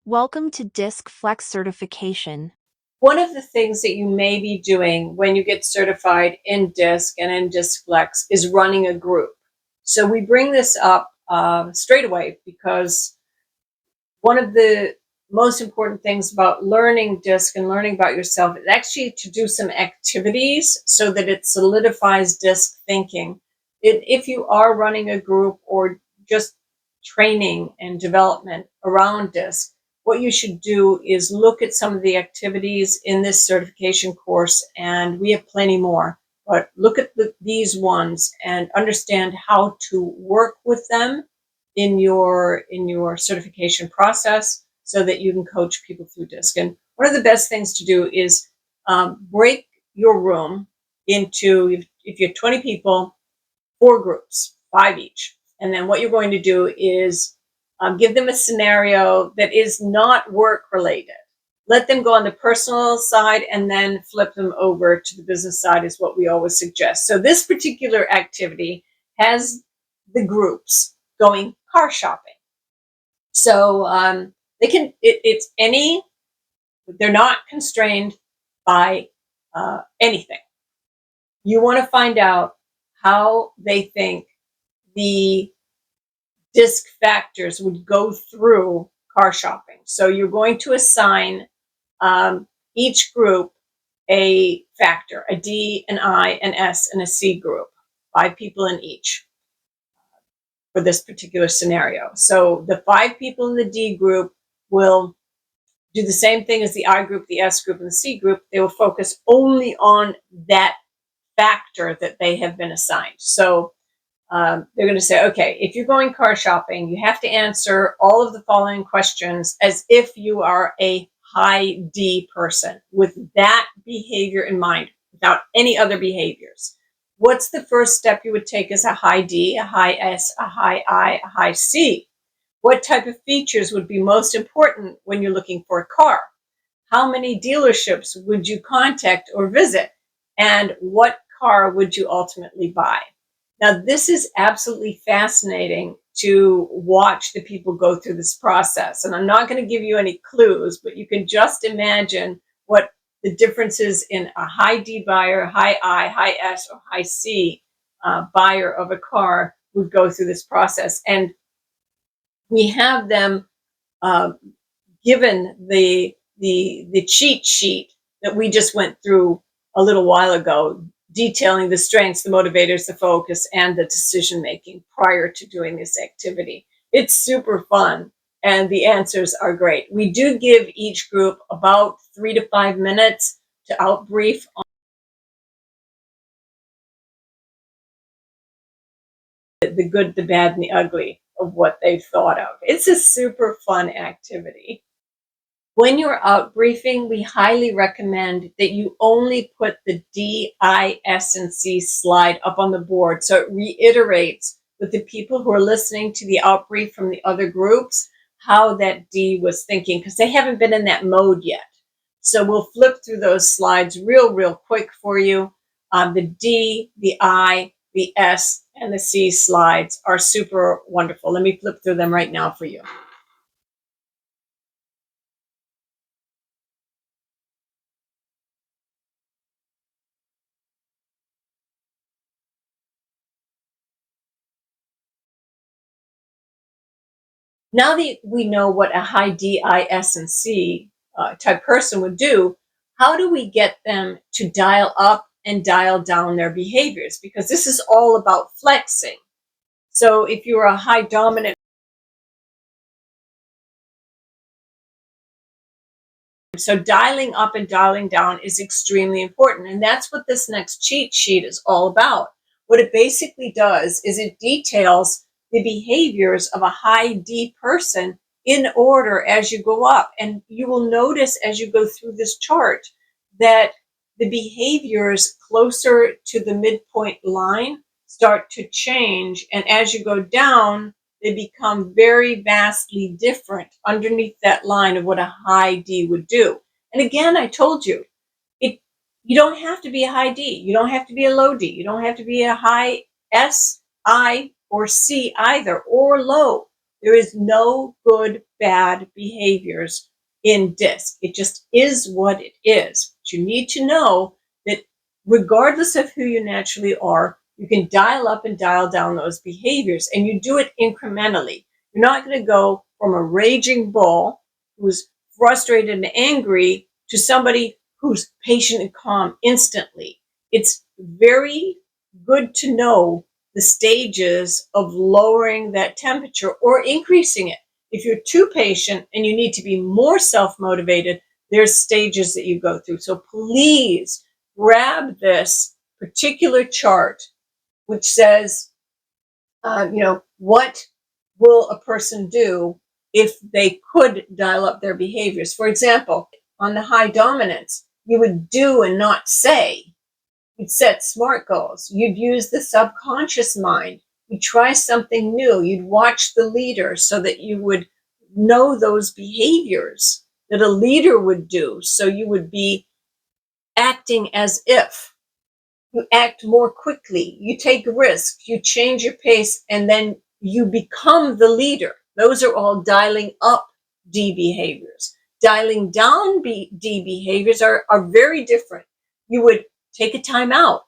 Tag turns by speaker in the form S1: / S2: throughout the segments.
S1: Welcome to DISCflex certification.
S2: One of the things that you may be doing when you get certified in DISC and in DISCflex is running a group. So we bring this up straight away because one of the most important things about learning DISC and learning about yourself is actually to do some activities so that it solidifies DISC thinking. If you are running a group or just training and development around DISC, what you should do is look at some of the activities in this certification course, and we have plenty more, but look at these ones and understand how to work with them in your certification process so that you can coach people through DISC. And one of the best things to do is break your room into, if you're 20 people, 4 groups, 5 each. And then what you're going to do is give them a scenario that is not work related. Let them go on the personal side and then flip them over to the business side is what we always suggest. So this particular activity has the groups going car shopping. So they can, it's any, they're not constrained by anything. You want to find out how they think the DISC factors would go through car shopping. So you're going to assign each group a factor, a D, an I, an S, and a C group, 5 people in each for this particular scenario. So the 5 people in the D group will do the same thing as the I group, the S group, and the C group. They will focus only on that factor that they have been assigned. So they're going to say, okay, if you're going car shopping, you have to answer all of the following questions as if you are a high D person with that behavior in mind, without any other behaviors. What's the first step you would take as a high D, a high S, a high I, a high C? What type of features would be most important when you're looking for a car? How many dealerships would you contact or visit? And what car would you ultimately buy? Now, this is absolutely fascinating to watch the people go through this process. And I'm not going to give you any clues, but you can just imagine what the differences in a high D buyer, high I, high S, or high C buyer of a car would go through this process. And we have them given the cheat sheet that we just went through a little while ago, detailing the strengths, the motivators, the focus, and the decision making prior to doing this activity. It's super fun, and the answers are great. We do give each group about 3 to 5 minutes to outbrief on the good, the bad, and the ugly of what they've thought of. It's a super fun activity. When you're out briefing, we highly recommend that you only put the D, I, S, and C slide up on the board so it reiterates with the people who are listening to the outbrief from the other groups how that D was thinking, because they haven't been in that mode yet. So we'll flip through those slides real quick for you. The D, the I, the S, and the C slides are super wonderful. Let me flip through them right now for you. Now that we know what a high D, I, S, and C type person would do, how do we get them to dial up and dial down their behaviors? Because this is all about flexing. So if you're a high dominant, so dialing up and dialing down is extremely important. And that's what this next cheat sheet is all about. What it basically does is it details the behaviors of a high D person in order as you go up. And you will notice as you go through this chart that the behaviors closer to the midpoint line start to change. And as you go down, they become very vastly different underneath that line of what a high D would do. And again, I told you, you don't have to be a high D. You don't have to be a low D. You don't have to be a high S, I, or C either, or low. There is no good, bad behaviors in DISC. It just is what it is. But you need to know that regardless of who you naturally are, you can dial up and dial down those behaviors, and you do it incrementally. You're not going to go from a raging bull who's frustrated and angry to somebody who's patient and calm instantly. It's very good to know the stages of lowering that temperature or increasing it. If you're too patient and you need to be more self-motivated, there's stages that you go through. So please grab this particular chart, which says, what will a person do if they could dial up their behaviors? For example, on the high dominance, you would do and not say. You'd set SMART goals. You'd use the subconscious mind. You'd try something new. You'd watch the leader so that you would know those behaviors that a leader would do. So you would be acting as if. You act more quickly. You take risks. You change your pace, and then you become the leader. Those are all dialing up D behaviors. Dialing down D behaviors are very different. You would take a time out,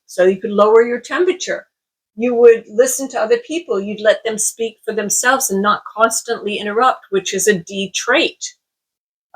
S2: so you could lower your temperature. You would listen to other people. You'd let them speak for themselves and not constantly interrupt, which is a D trait.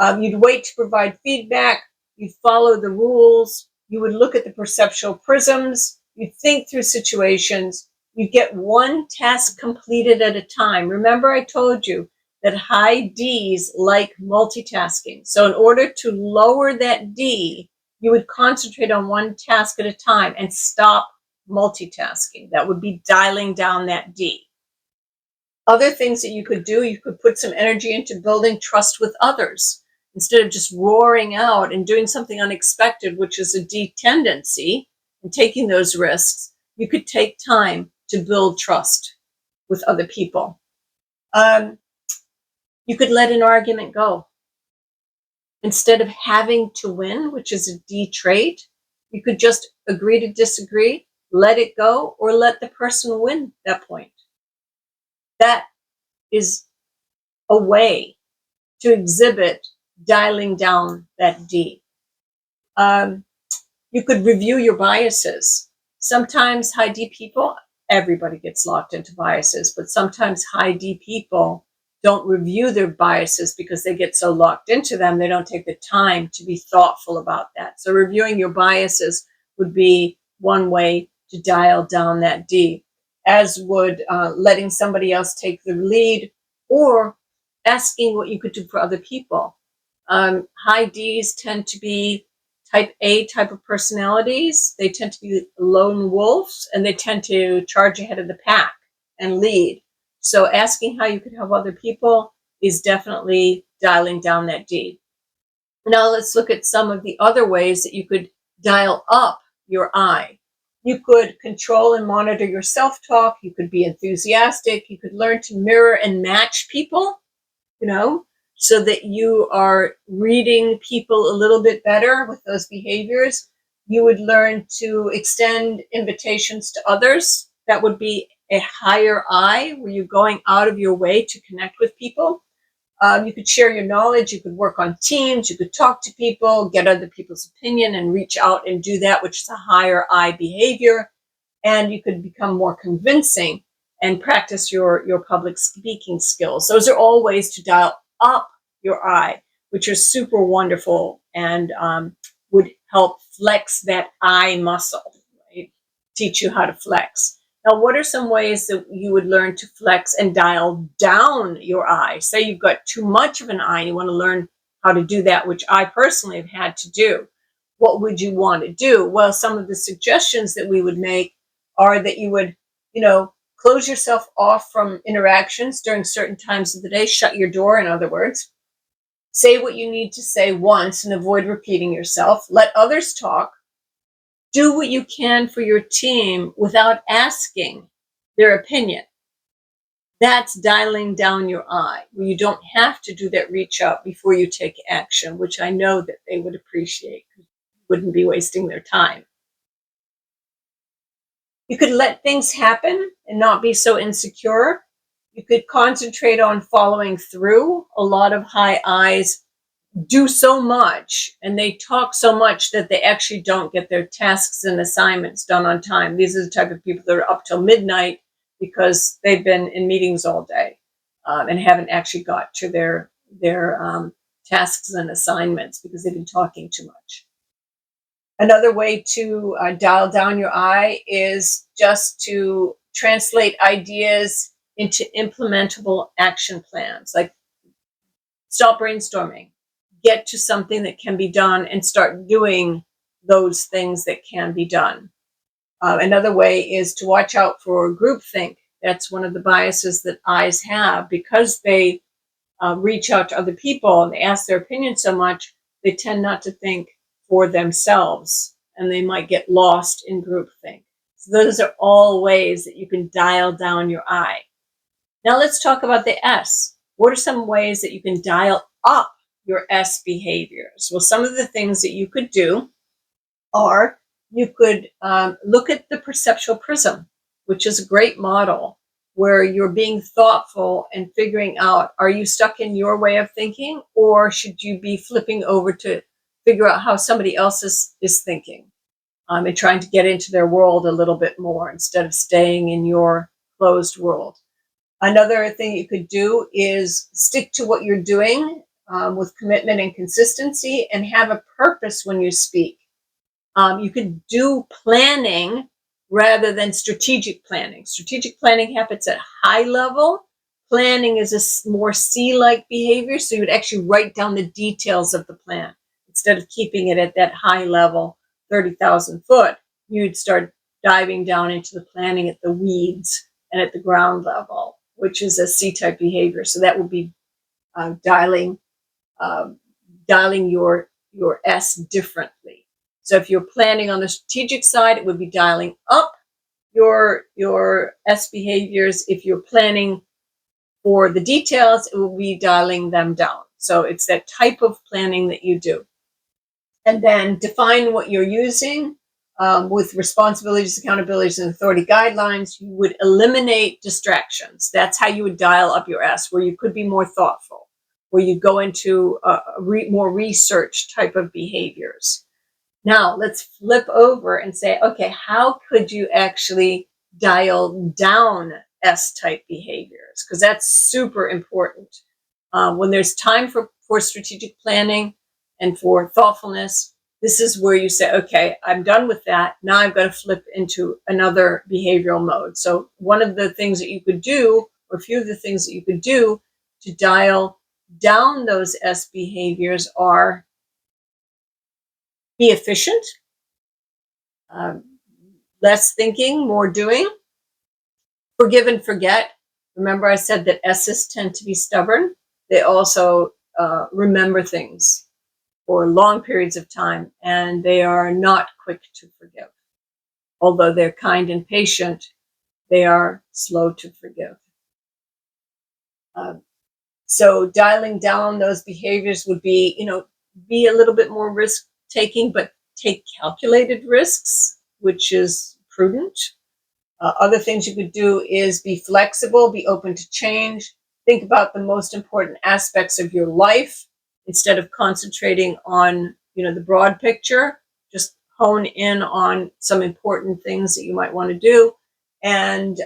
S2: You'd wait to provide feedback. You'd follow the rules. You would look at the perceptual prisms. You'd think through situations. You'd get one task completed at a time. Remember, I told you that high Ds like multitasking. So in order to lower that D, you would concentrate on one task at a time and stop multitasking. That would be dialing down that D. Other things that you could do, you could put some energy into building trust with others. Instead of just roaring out and doing something unexpected, which is a D tendency, and taking those risks, you could take time to build trust with other people. You could let an argument go. Instead of having to win, which is a D trait, you could just agree to disagree, let it go, or let the person win that point. That is a way to exhibit dialing down that D. You could review your biases. Sometimes high D people, everybody gets locked into biases, but sometimes high D people don't review their biases because they get so locked into them, they don't take the time to be thoughtful about that. So reviewing your biases would be one way to dial down that D, as would letting somebody else take the lead or asking what you could do for other people. High Ds tend to be type A type of personalities. They tend to be lone wolves, and they tend to charge ahead of the pack and lead. So asking how you could help other people is definitely dialing down that D. Now let's look at some of the other ways that you could dial up your I. You could control and monitor your self-talk. You could be enthusiastic. You could learn to mirror and match people, so that you are reading people a little bit better with those behaviors. You would learn to extend invitations to others. That would be a higher I, where you're going out of your way to connect with people. You could share your knowledge. You could work on teams. You could talk to people, get other people's opinion, and reach out and do that, which is a higher I behavior. And you could become more convincing and practice your public speaking skills. Those are all ways to dial up your I, which are super wonderful and would help flex that I muscle, right? Teach you how to flex. Now, what are some ways that you would learn to flex and dial down your I? Say you've got too much of an I and you want to learn how to do that, which I personally have had to do. What would you want to do? Well, some of the suggestions that we would make are that you would, close yourself off from interactions during certain times of the day. Shut your door, in other words. Say what you need to say once and avoid repeating yourself. Let others talk. Do what you can for your team without asking their opinion. That's dialing down your I, where you don't have to do that reach out before you take action, which I know that they would appreciate. Wouldn't be wasting their time. You could let things happen and not be so insecure. You could concentrate on following through. A lot of high I's do so much and they talk so much that they actually don't get their tasks and assignments done on time. These are the type of people that are up till midnight because they've been in meetings all day and haven't actually got to their tasks and assignments because they've been talking too much. Another way to dial down your I is just to translate ideas into implementable action plans. Like, stop brainstorming, get to something that can be done and start doing those things that can be done. Another way is to watch out for groupthink. That's one of the biases that I's have. Because they reach out to other people and they ask their opinion so much, they tend not to think for themselves and they might get lost in groupthink. So those are all ways that you can dial down your I. Now let's talk about the S. What are some ways that you can dial up your S behaviors? Well, some of the things that you could do are you could look at the perceptual prism, which is a great model where you're being thoughtful and figuring out, are you stuck in your way of thinking, or should you be flipping over to figure out how somebody else is thinking and trying to get into their world a little bit more instead of staying in your closed world. Another thing you could do is stick to what you're doing with commitment and consistency and have a purpose when you speak. You could do planning rather than strategic planning. Strategic planning happens at high level. Planning is a more C-like behavior, so you would actually write down the details of the plan. Instead of keeping it at that high level, 30,000 foot, you'd start diving down into the planning at the weeds and at the ground level, which is a C-type behavior. So that would be dialing your S differently. So if you're planning on the strategic side, it would be dialing up your S behaviors. If you're planning for the details, it will be dialing them down. So it's that type of planning that you do. And then define what you're using with responsibilities, accountabilities, and authority guidelines. You would eliminate distractions. That's how you would dial up your S, where you could be more thoughtful, where you go into more research type of behaviors. Now let's flip over and say, okay, how could you actually dial down S-type behaviors? Because that's super important. When there's time for strategic planning and for thoughtfulness, this is where you say, okay, I'm done with that. Now I've got to flip into another behavioral mode. So one of the things that you could do, or a few of the things that you could do to dial down those S behaviors are be efficient, less thinking, more doing, forgive and forget. Remember I said that S's tend to be stubborn. They also remember things for long periods of time, and they are not quick to forgive. Although they're kind and patient, they are slow to forgive. So dialing down those behaviors would be, be a little bit more risk-taking, but take calculated risks, which is prudent. Other things you could do is be flexible, be open to change, think about the most important aspects of your life. Instead of concentrating on, the broad picture, just hone in on some important things that you might want to do, and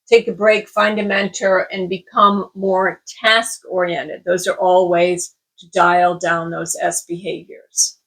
S2: take a break, find a mentor, and become more task-oriented. Those are all ways to dial down those S behaviors.